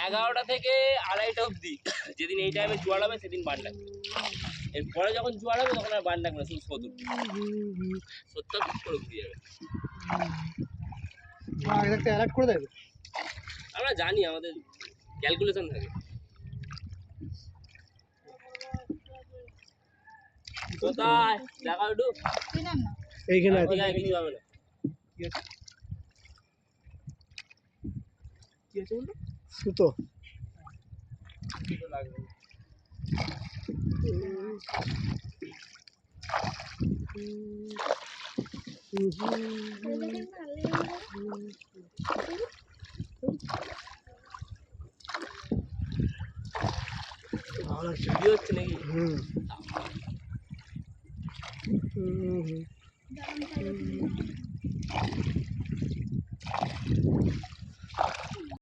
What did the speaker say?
11টা থেকে 2:30টা অবধি যেদিন এই টাইমে জোয়ার হবে সেদিন বান ডাকবে। এরপরে যখন জোয়ার হবে তখন আর বান ডাকবে না, শুধু স্রোত উঠবে। স্রোতটা ঠিক করে ঘুরিয়ে যাবে। একটা অ্যালার্ট করে দেবে। আমরা জানি, আমাদের ক্যালকুলেশন থাকে। কোথায় দেখা একটু এইখানে আছে। কিছু হবে না। কি আছে? কি আছে বলতো? সুতো। লাগবে না। ভিডিও হচ্ছে নাকি? হুম।